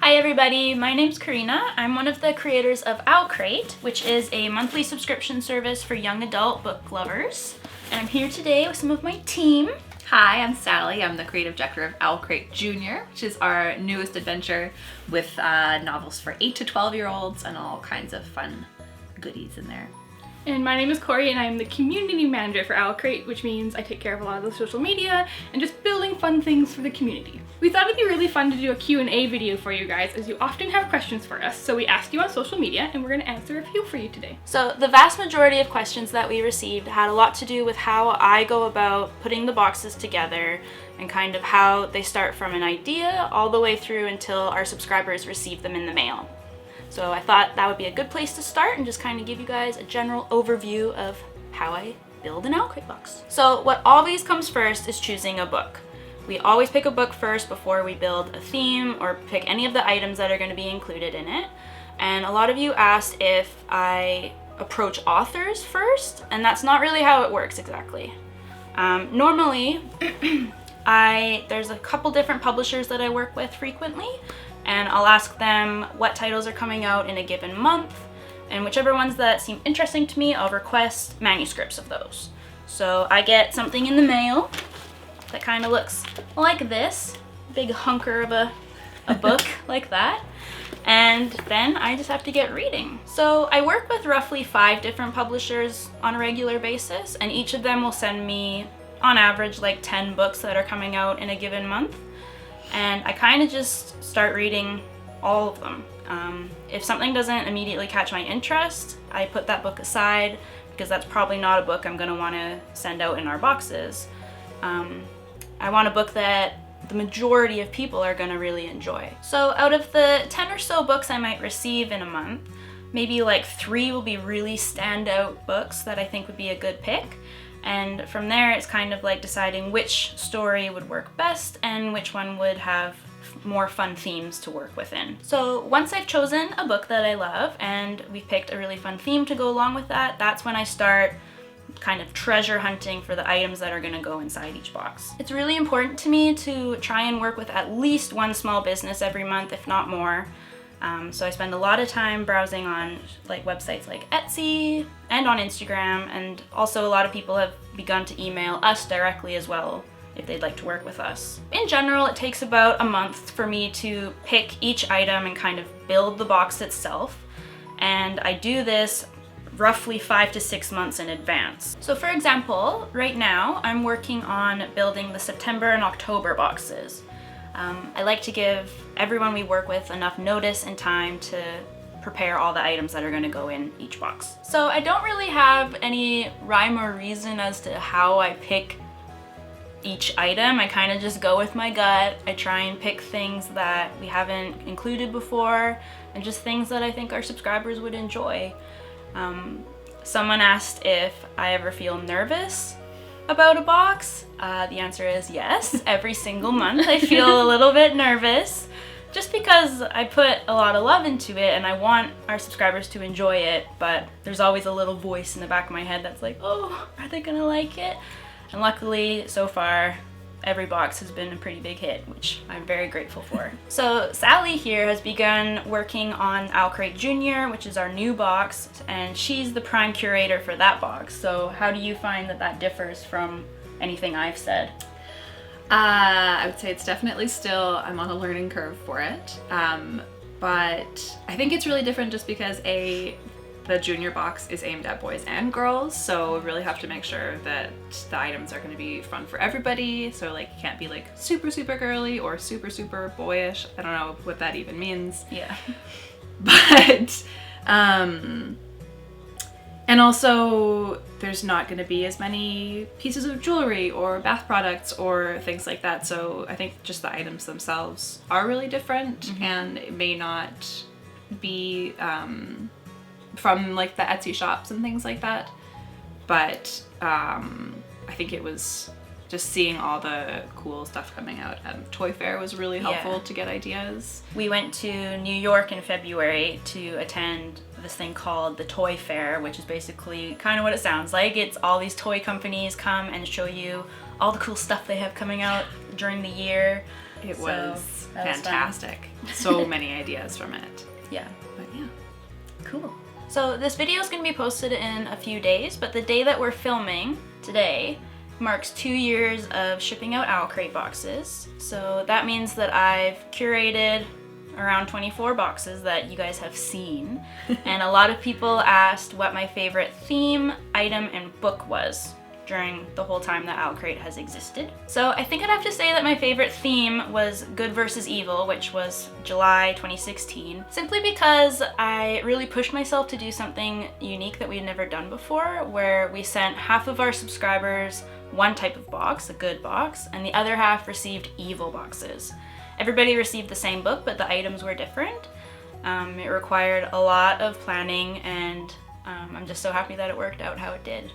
Hi everybody, my name's Karina. I'm one of the creators of Owlcrate, which is a monthly subscription service for young adult book lovers. And I'm here today with some of my team. Hi, I'm Sally. I'm the creative director of Owlcrate Junior, which is our newest adventure with novels for 8 to 12-year-olds and all kinds of fun goodies in there. And my name is Corey, and I'm the community manager for Owlcrate, which means I take care of a lot of the social media and just building fun things for the community. We thought it'd be really fun to do a Q&A video for you guys, as you often have questions for us. So we asked you on social media, and we're going to answer a few for you today. So the vast majority of questions that we received had a lot to do with how I go about putting the boxes together and kind of how they start from an idea all the way through until our subscribers receive them in the mail. So I thought that would be a good place to start and just kind of give you guys a general overview of how I build an Owlcrate box. So what always comes first is choosing a book. We always pick a book first before we build a theme or pick any of the items that are going to be included in it. And a lot of you asked if I approach authors first, and that's not really how it works exactly. Normally, there's a couple different publishers that I work with frequently, and I'll ask them what titles are coming out in a given month, and whichever ones that seem interesting to me, I'll request manuscripts of those. So I get something in the mail that kind of looks like this, big hunker of a book like that, and then I just have to get reading. So I work with roughly 5 different publishers on a regular basis, and each of them will send me, on average, like 10 books that are coming out in a given month. And I kind of just start reading all of them. If something doesn't immediately catch my interest, I put that book aside because that's probably not a book I'm going to want to send out in our boxes. I want a book that the majority of people are going to really enjoy. So out of the 10 or so books I might receive in a month, maybe like 3 will be really standout books that I think would be a good pick. And from there, it's kind of like deciding which story would work best and which one would have more fun themes to work within. So once I've chosen a book that I love and we've picked a really fun theme to go along with that, that's when I start kind of treasure hunting for the items that are going to go inside each box. It's really important to me to try and work with at least one small business every month, if not more. So I spend a lot of time browsing on like websites like Etsy and on Instagram, and also a lot of people have begun to email us directly as well if they'd like to work with us. In general, it takes about a month for me to pick each item and kind of build the box itself, and I do this roughly 5 to 6 months in advance. So for example, right now I'm working on building the September and October boxes. I like to give everyone we work with enough notice and time to prepare all the items that are going to go in each box. So I don't really have any rhyme or reason as to how I pick each item. I kind of just go with my gut. I try and pick things that we haven't included before and just things that I think our subscribers would enjoy. Someone asked if I ever feel nervous about a box. The answer is yes. Every single month I feel a little bit nervous just because I put a lot of love into it and I want our subscribers to enjoy it, but there's always a little voice in the back of my head that's like, oh, are they gonna like it? And luckily, so far, every box has been a pretty big hit, which I'm very grateful for. So Sally here has begun working on Owlcrate Junior, which is our new box, and she's the prime curator for that box. So how do you find that that differs from anything I've said? I would say it's definitely still, I'm on a learning curve for it. But I think it's really different just because the junior box is aimed at boys and girls, so we really have to make sure that the items are going to be fun for everybody. So like it can't be like super girly or super boyish. I don't know what that even means. Yeah. But and also there's not going to be as many pieces of jewelry or bath products or things like that. So I think just the items themselves are really different, and it may not be from like the Etsy shops and things like that, but I think it was just seeing all the cool stuff coming out at Toy Fair was really helpful to get ideas. We went to New York in February to attend this thing called the Toy Fair, which is basically kind of what it sounds like. It's all these toy companies come and show you all the cool stuff they have coming out during the year. It So, was that was fantastic. So many ideas from it. Yeah. But yeah. Cool. So this video is going to be posted in a few days, but the day that we're filming, today, marks 2 years of shipping out Owlcrate boxes. So that means that I've curated around 24 boxes that you guys have seen. And a lot of people asked what my favorite theme, item, and book was during the whole time that Owlcrate has existed. So I think I'd have to say that my favorite theme was Good versus Evil, which was July 2016, simply because I really pushed myself to do something unique that we'd never done before, where we sent half of our subscribers one type of box, a good box, and the other half received evil boxes. Everybody received the same book, but the items were different. It required a lot of planning, and I'm just so happy that it worked out how it did.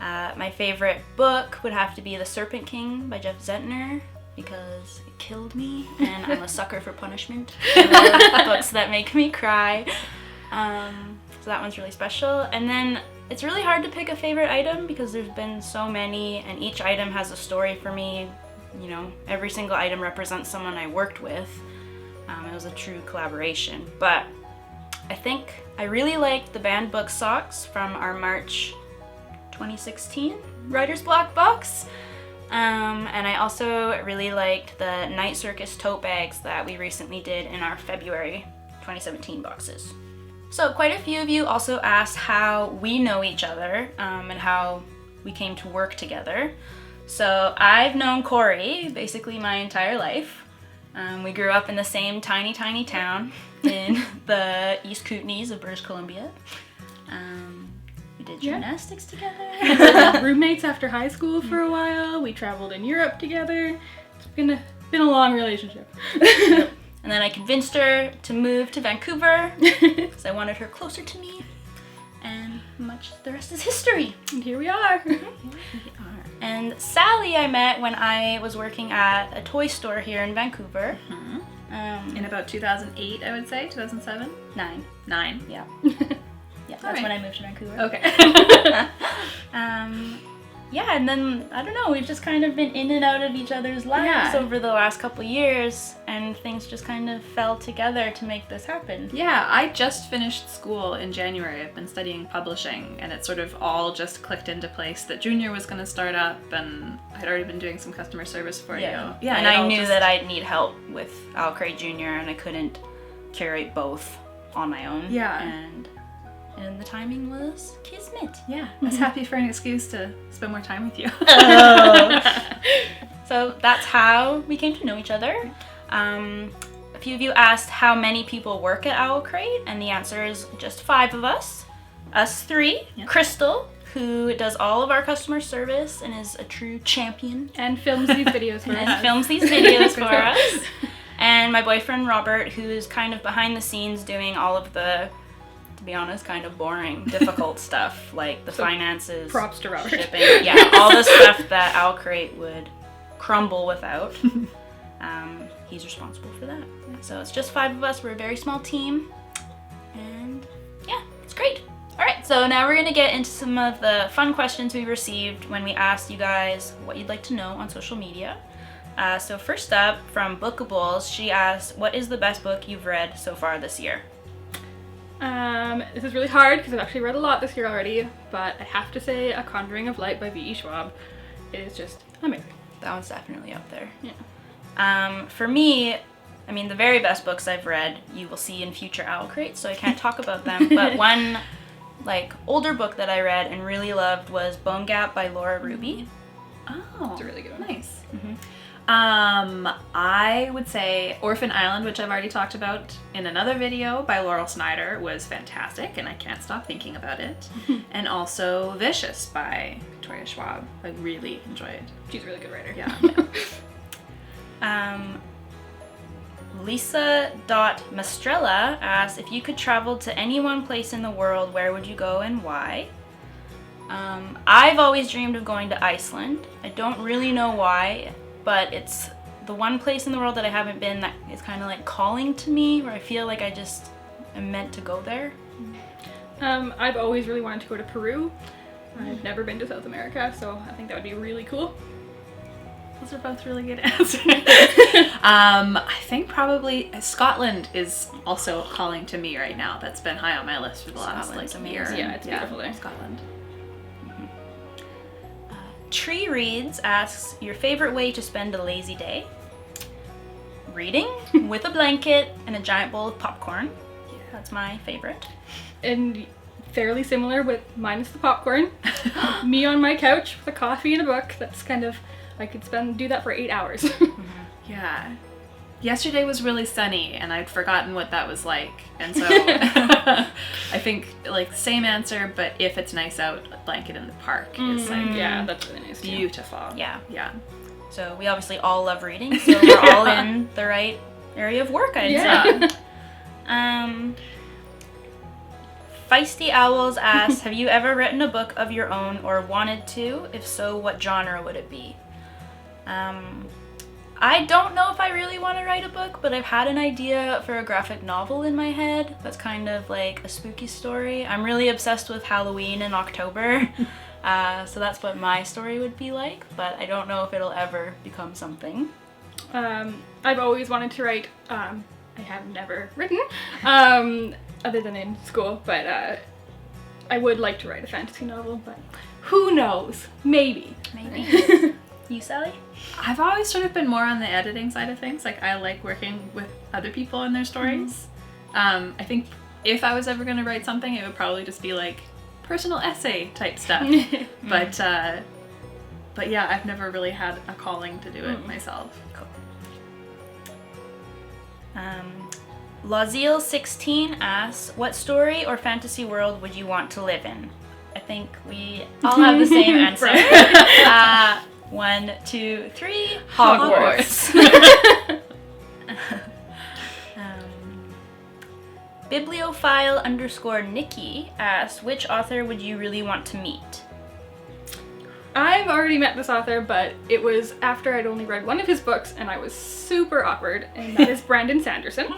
My favorite book would have to be The Serpent King by Jeff Zentner, because it killed me, and I'm a sucker for punishment. I love books that make me cry. So that one's really special. And then it's really hard to pick a favorite item because there's been so many, and each item has a story for me. You know, every single item represents someone I worked with. It was a true collaboration. But I think I really liked the banned book socks from our March 2016 Writer's Block box. And I also really liked the Night Circus tote bags that we recently did in our February 2017 boxes. So quite a few of you also asked how we know each other and how we came to work together. So I've known Corey basically my entire life. We grew up in the same tiny town in the East Kootenays of British Columbia. We did gymnastics together. Roommates after high school for a while. We traveled in Europe together. It's been a long relationship. Yep. And then I convinced her to move to Vancouver because I wanted her closer to me. And the rest is history. And here we are. And Sally I met when I was working at a toy store here in Vancouver. In about 2008, I would say, 2007? 9. Yeah. Yeah, that's right. when I moved to Vancouver. Okay. Yeah, and then, I don't know, we've just kind of been in and out of each other's lives over the last couple years, and things just kind of fell together to make this happen. Yeah, I just finished school in January. I've been studying publishing, and it sort of all just clicked into place that Junior was going to start up, and I'd already been doing some customer service for you. Yeah, and I knew that I'd need help with Owlcrate Junior, and I couldn't curate both on my own. Yeah. And the timing was kismet. Yeah, I was happy for an excuse to spend more time with you. So that's how we came to know each other. A few of you asked how many people work at Owlcrate, and the answer is just 5 of us. Us 3. Yep. Crystal, who does all of our customer service and is a true champion. And films these videos for us. And my boyfriend Robert, who is kind of behind the scenes doing all of the, to be honest, kind of boring, difficult stuff, like the finances, props to Robert. Shipping, all the stuff that Owlcrate would crumble without. He's responsible for that. So it's just 5 of us. We're a very small team, and yeah, it's great. All right, so now we're gonna get into some of the fun questions we received when we asked you guys what you'd like to know on social media. So first up, from Bookables, she asked, what is the best book you've read so far this year? This is really hard because I've actually read a lot this year already, but I have to say A Conjuring of Light by V.E. Schwab. It is just amazing. That one's definitely up there. Yeah. For me, I mean, the very best books I've read, you will see in future Owlcrates, so I can't talk about them, but one older book that I read and really loved was Bone Gap by Laura Ruby. Oh, it's a really good one. Nice. Mm-hmm. I would say Orphan Island, which I've already talked about in another video by Laurel Snyder, was fantastic, and I can't stop thinking about it. And also Vicious by Victoria Schwab. I really enjoyed. She's a really good writer. Yeah. Lisa.Mastrella asks, if you could travel to any one place in the world, where would you go and why? I've always dreamed of going to Iceland. I don't really know why, but it's the one place in the world that I haven't been that is kind of like calling to me, where I feel like I just am meant to go there. I've always really wanted to go to Peru. I've never been to South America, so I think that would be really cool. Those are both really good answers. I think probably Scotland is also calling to me right now. That's been high on my list for the last Scotland's year. amazing. Yeah, it's beautiful there. Scotland. Tree Reads asks, your favorite way to spend a lazy day? Reading with a blanket and a giant bowl of popcorn. That's my favorite. And fairly similar with minus the popcorn. Me on my couch with a coffee and a book. That's kind of, I could do that for 8 hours. Yeah. Yesterday was really sunny and I'd forgotten what that was like. And so I think like same answer, but if it's nice out, a blanket in the park is like Yeah, that's really nice too. beautiful. Yeah. Yeah. So we obviously all love reading, so we're all in the right area of work, I'd say. Feisty Owls asks, have you ever written a book of your own or wanted to? If so, what genre would it be? I don't know if I really want to write a book, but I've had an idea for a graphic novel in my head that's kind of like a spooky story. I'm really obsessed with Halloween in October, so that's what my story would be like, but I don't know if it'll ever become something. I've always wanted to write, I have never written, other than in school, but I would like to write a fantasy novel, but who knows? Maybe. Maybe. You, Sally? I've always sort of been more on the editing side of things. Like I like working with other people and their stories. I think if I was ever going to write something, it would probably just be like personal essay type stuff. But yeah, I've never really had a calling to do it myself. Cool. Laziel16 asks, what story or fantasy world would you want to live in? I think we all have the same answer. 1, 2, 3, Hogwarts. Bibliophile_Nikki asks, which author would you really want to meet? I've already met this author, but it was after I'd only read one of his books and I was super awkward, and that is Brandon Sanderson.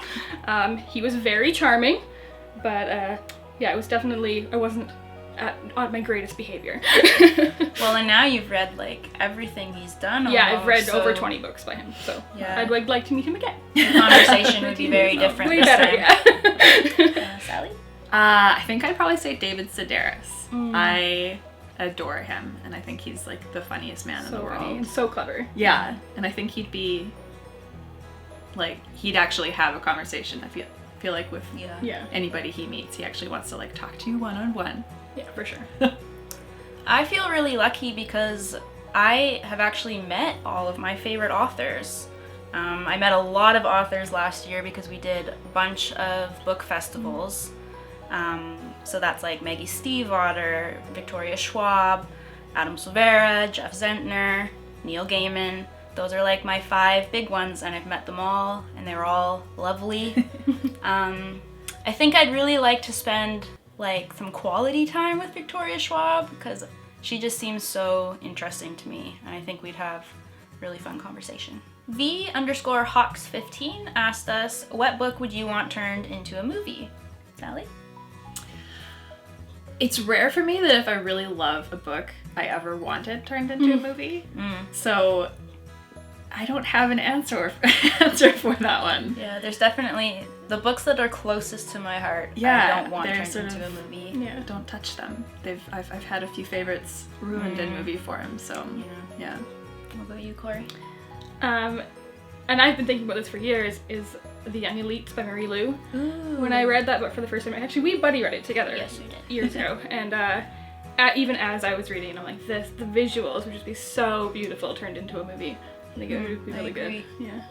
He was very charming, but yeah, it was definitely, I wasn't on my greatest behavior. Well, and now you've read like everything he's done. Yeah, almost, I've read so over 20 books by him, so Yeah. I'd like to meet him again. the conversation would be very different Way this better, time. yeah. Sally? I think I'd probably say David Sedaris. I adore him, and I think he's like the funniest man in the So world. funny and so clever. Yeah, and I think he'd be like he'd actually have a conversation. I feel like with Yeah, anybody he meets, he actually wants to like talk to you one-on-one. yeah, for sure. I feel really lucky because I have actually met all of my favorite authors. I met a lot of authors last year because we did a bunch of book festivals. So that's like Maggie Stiefvater, Victoria Schwab, Adam Silvera, Jeff Zentner, Neil Gaiman. Those are like my 5 big ones, and I've met them all, and they were all lovely. I think I'd really like to spend like some quality time with Victoria Schwab because she just seems so interesting to me, and I think we'd have a really fun conversation. V_Hawks15 asked us, what book would you want turned into a movie? Sally? It's rare for me that if I really love a book, I ever want it turned into a movie. So I don't have an answer for that one. Yeah, there's definitely the books that are closest to my heart. Yeah, I don't want they're turned sort into a of- movie. Yeah. Don't touch them. I've had a few favorites ruined in movie form, so yeah. What about you, Corey? And I've been thinking about this for years, is The Young Elites by Marie Lu. When I read that book for the first time, actually we buddy read it together Yes, we did. years ago, and even as I was reading, I'm like, the visuals would just be so beautiful turned into a movie. I think it would be I really agree. good. Yeah.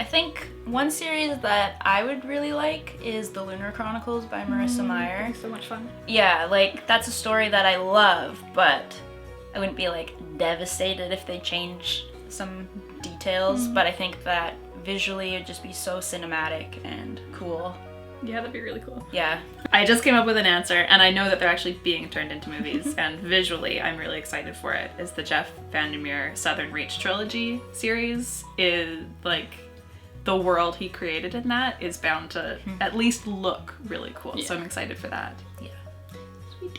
I think one series that I would really like is The Lunar Chronicles by Marissa Meyer. That'd be so much fun. Yeah, like that's a story that I love, but I wouldn't be like devastated if they change some details, but I think that visually it'd just be so cinematic and cool. Yeah, that'd be really cool. Yeah. I just came up with an answer, and I know that they're actually being turned into movies, and visually I'm really excited for it. Is the Jeff Vandermeer Southern Reach trilogy series. Is like the world he created in that is bound to at least look really cool. So I'm excited for that. Yeah. Sweet.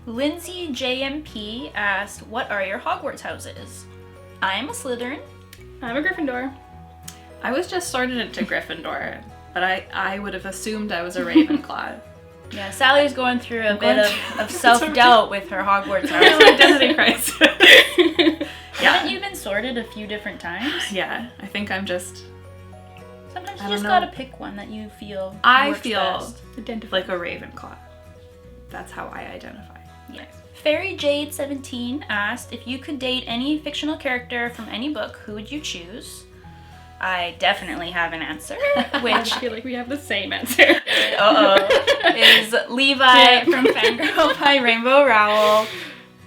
Lindsay JMP asked, what are your Hogwarts houses? I am a Slytherin. I'm a Gryffindor. I was just sorted into Gryffindor, but I would have assumed I was a Ravenclaw. Yeah, Sally's going through a bit of self-doubt with her Hogwarts house. Real identity crisis. Haven't you been sorted a few different times? Yeah, I think I'm just... Sometimes I you don't just know. gotta pick one that you feel I works feel best. Identify. like a Ravenclaw. That's how I identify. Yes. Fairy Jade 17 asked, if you could date any fictional character from any book, who would you choose? I definitely have an answer, which I feel like we have the same answer. is Levi from Fangirl by Rainbow Rowell.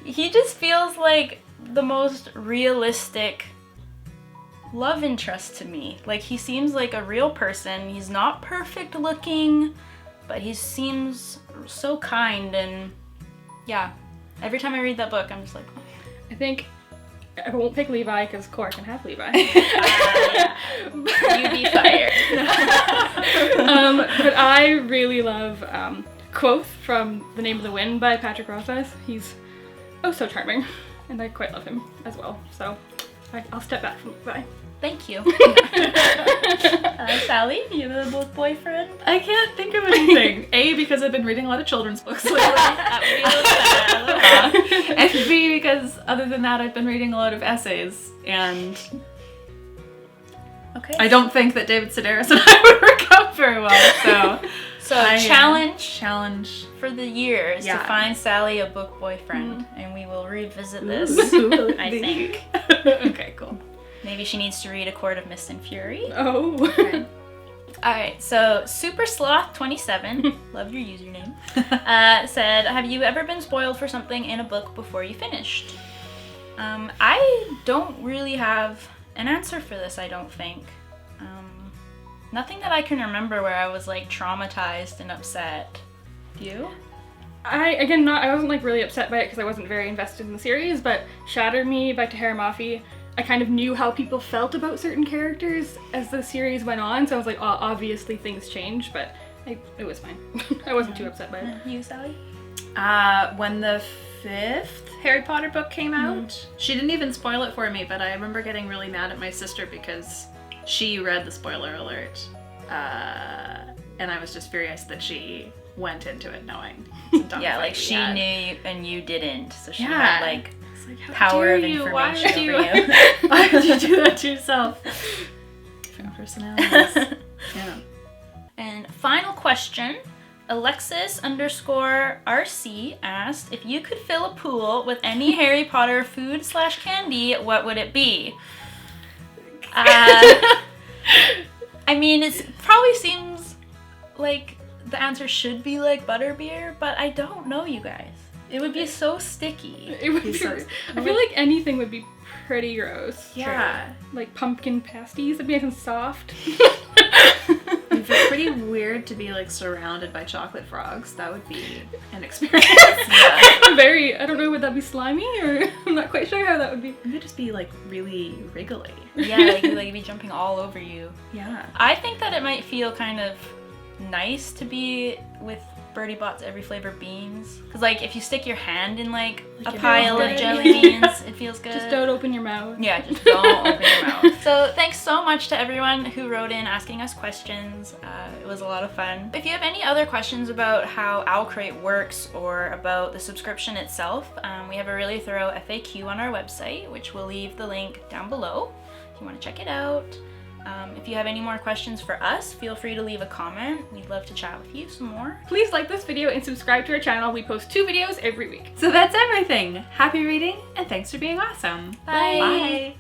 He just feels like the most realistic love interest to me. Like, he seems like a real person. He's not perfect looking, but he seems so kind, and yeah. Every time I read that book, I'm just like, oh. I think I won't pick Levi because Cora can have Levi. You'd be fired. But I really love Quoth from The Name of the Wind by Patrick Rothfuss. He's oh so charming, and I quite love him as well. So I'll step back from Levi. Thank you. Sally, you have a book boyfriend? I can't think of anything. A, because I've been reading a lot of children's books lately. And B, because other than that, I've been reading a lot of essays, and Okay. I don't think that David Sedaris and I would work out very well, So I, challenge for the year is to Yeah. find Sally a book boyfriend, and we will revisit this, Ooh. I think. Okay, cool. Maybe she needs to read A Court of Mist and Fury. Oh. Alright, so Super Sloth 27, love your username, said, have you ever been spoiled for something in a book before you finished? I don't really have an answer for this, I don't think. Nothing that I can remember where I was like traumatized and upset. You? I wasn't like really upset by it because I wasn't very invested in the series, but Shatter Me by Tahara Mafi, I kind of knew how people felt about certain characters as the series went on, so I was like, oh, obviously things change, but it was fine. I wasn't too upset by it. You, Sally? When the 5th Harry Potter book came out, she didn't even spoil it for me, but I remember getting really mad at my sister because she read the spoiler alert, and I was just furious that she went into it knowing. Yeah, like she knew and you didn't, so she Yeah. had like It's like, how power dare of you? Why information would over you? you. Why would you do that to yourself? Different personalities. Yeah. And final question, Alexis_RC asked, if you could fill a pool with any Harry Potter food/candy, what would it be? I mean, it probably seems like the answer should be like butterbeer, but I don't know, you guys. It would be so sticky. It would be, I feel like anything would be pretty gross. Yeah. Like pumpkin pasties, it'd be nice and soft. It'd be pretty weird to be like surrounded by chocolate frogs. That would be an experience. I don't know, would that be slimy or I'm not quite sure how that would be. It would just be like really wriggly. Yeah, like it'd be jumping all over you. Yeah. I think that it might feel kind of nice to be with Bertie Bott's Every Flavor beans. Because like if you stick your hand in like a pile of jelly beans, it feels good. Just don't open your mouth. Yeah, just don't open your mouth. So thanks so much to everyone who wrote in asking us questions. It was a lot of fun. If you have any other questions about how Owlcrate works or about the subscription itself, we have a really thorough FAQ on our website, which we'll leave the link down below if you want to check it out. If you have any more questions for us, feel free to leave a comment. We'd love to chat with you some more. Please like this video and subscribe to our channel. We post 2 videos every week. So that's everything. Happy reading and thanks for being awesome. Bye. Bye.